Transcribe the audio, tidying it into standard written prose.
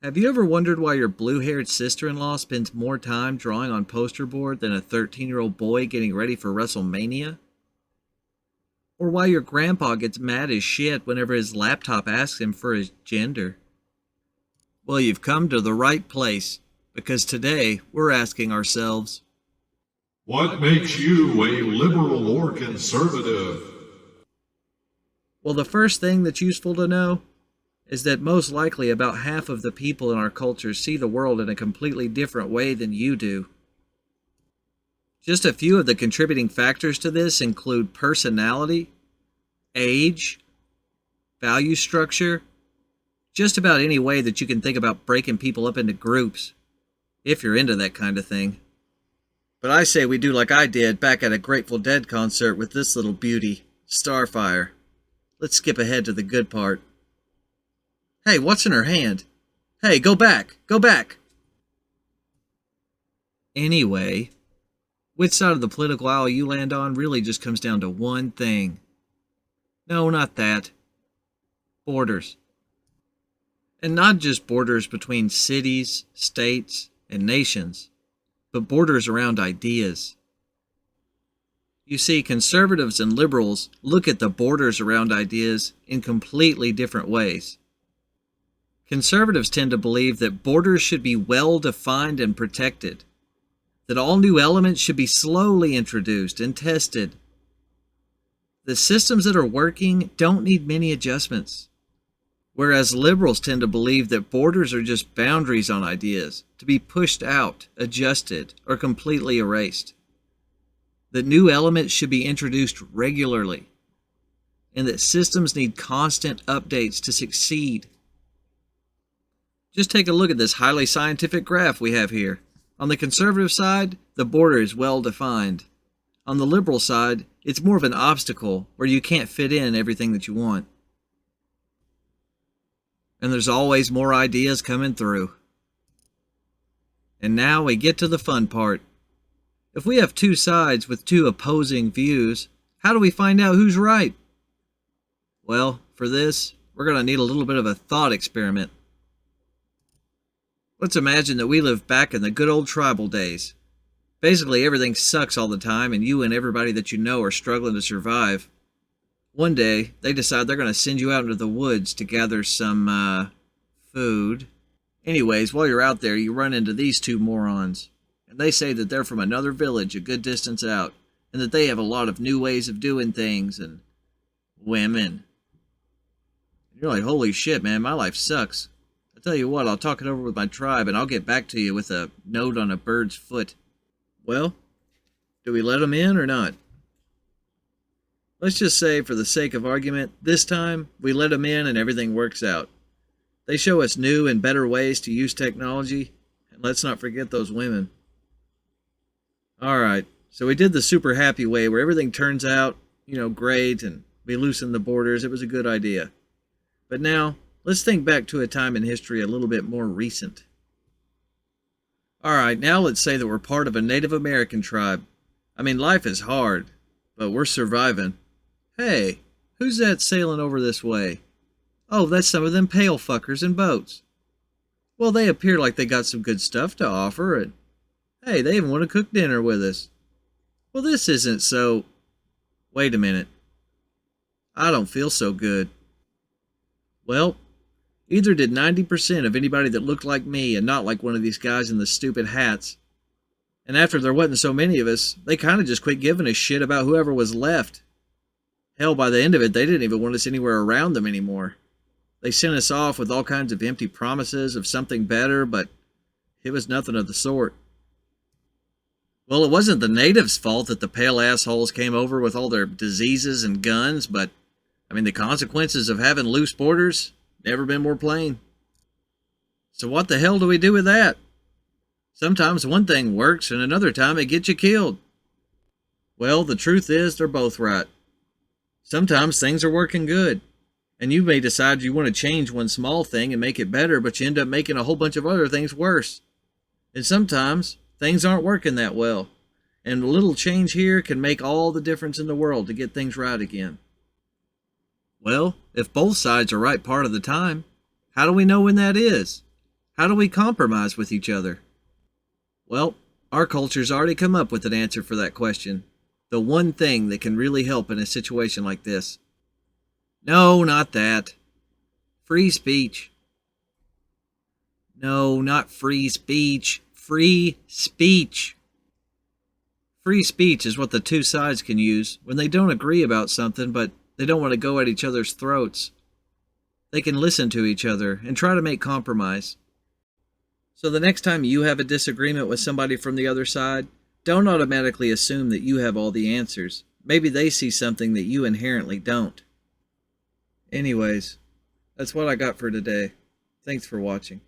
Have you ever wondered why your blue-haired sister-in-law spends more time drawing on poster board than a 13-year-old boy getting ready for WrestleMania? Or why your grandpa gets mad as shit whenever his laptop asks him for his gender? Well, you've come to the right place, because today we're asking ourselves, What makes you a liberal or conservative? well, the first thing that's useful to know is that most likely about half of the people in our culture see the world in a completely different way than you do. Just a few of the contributing factors to this include personality, age, value structure, just about any way that you can think about breaking people up into groups, if you're into that kind of thing. But I say we do like I did back at a Grateful Dead concert with this little beauty, Starfire. Let's skip ahead to the good part. Hey, what's in her hand? Hey, go back! Go back! Anyway, which side of the political aisle you land on really just comes down to one thing. No, not that. Borders. And not just borders between cities, states, and nations, but borders around ideas. You see, conservatives and liberals look at the borders around ideas in completely different ways. Conservatives tend to believe that borders should be well defined and protected, that all new elements should be slowly introduced and tested. The systems that are working don't need many adjustments, whereas liberals tend to believe that borders are just boundaries on ideas, to be pushed out, adjusted, or completely erased. That new elements should be introduced regularly, and that systems need constant updates to succeed. Just take a look at this highly scientific graph we have here. On the conservative side, the border is well defined. On the liberal side, it's more of an obstacle where you can't fit in everything that you want. And there's always more ideas coming through. And now we get to the fun part. If we have two sides with two opposing views, how do we find out who's right? Well, for this, we're going to need a little bit of a thought experiment. Let's imagine that we live back in the good old tribal days. Basically, everything sucks all the time, and you and everybody that you know are struggling to survive. One day, they decide they're going to send you out into the woods to gather some, food. Anyways, while you're out there, you run into these two morons. And they say that they're from another village a good distance out, and that they have a lot of new ways of doing things, and women. And you're like, holy shit, man, my life sucks. I tell you what, I'll talk it over with my tribe, and I'll get back to you with a note on a bird's foot. Well, do we let them in or not? Let's just say, for the sake of argument, this time we let them in and everything works out. They show us new and better ways to use technology, and let's not forget those women. Alright, so we did the super happy way where everything turns out, great, and we loosen the borders. It was a good idea. But now, let's think back to a time in history a little bit more recent. Alright, now let's say that we're part of a Native American tribe. I mean, life is hard, but we're surviving. Hey, who's that sailing over this way? Oh, that's some of them pale fuckers in boats. Well, they appear like they got some good stuff to offer, and hey, they even want to cook dinner with us. Well, this isn't so... Wait a minute. I don't feel so good. Well, either did 90% of anybody that looked like me and not like one of these guys in the stupid hats. And after there wasn't so many of us, they kind of just quit giving a shit about whoever was left. Hell, by the end of it, they didn't even want us anywhere around them anymore. They sent us off with all kinds of empty promises of something better, but it was nothing of the sort. Well, it wasn't the natives' fault that the pale assholes came over with all their diseases and guns, but, the consequences of having loose borders, never been more plain. So what the hell do we do with that? Sometimes one thing works, and another time it gets you killed. Well, the truth is, they're both right. Sometimes things are working good, and you may decide you want to change one small thing and make it better, but you end up making a whole bunch of other things worse. And sometimes things aren't working that well, and a little change here can make all the difference in the world to get things right again. Well, if both sides are right part of the time, how do we know when that is? How do we compromise with each other? Well, our culture's already come up with an answer for that question. The one thing that can really help in a situation like this. No, not that. Free speech. No, not free speech. Free speech. Free speech is what the two sides can use when they don't agree about something, but they don't want to go at each other's throats. They can listen to each other and try to make compromise. So the next time you have a disagreement with somebody from the other side, don't automatically assume that you have all the answers. Maybe they see something that you inherently don't. Anyways, that's what I got for today. Thanks for watching.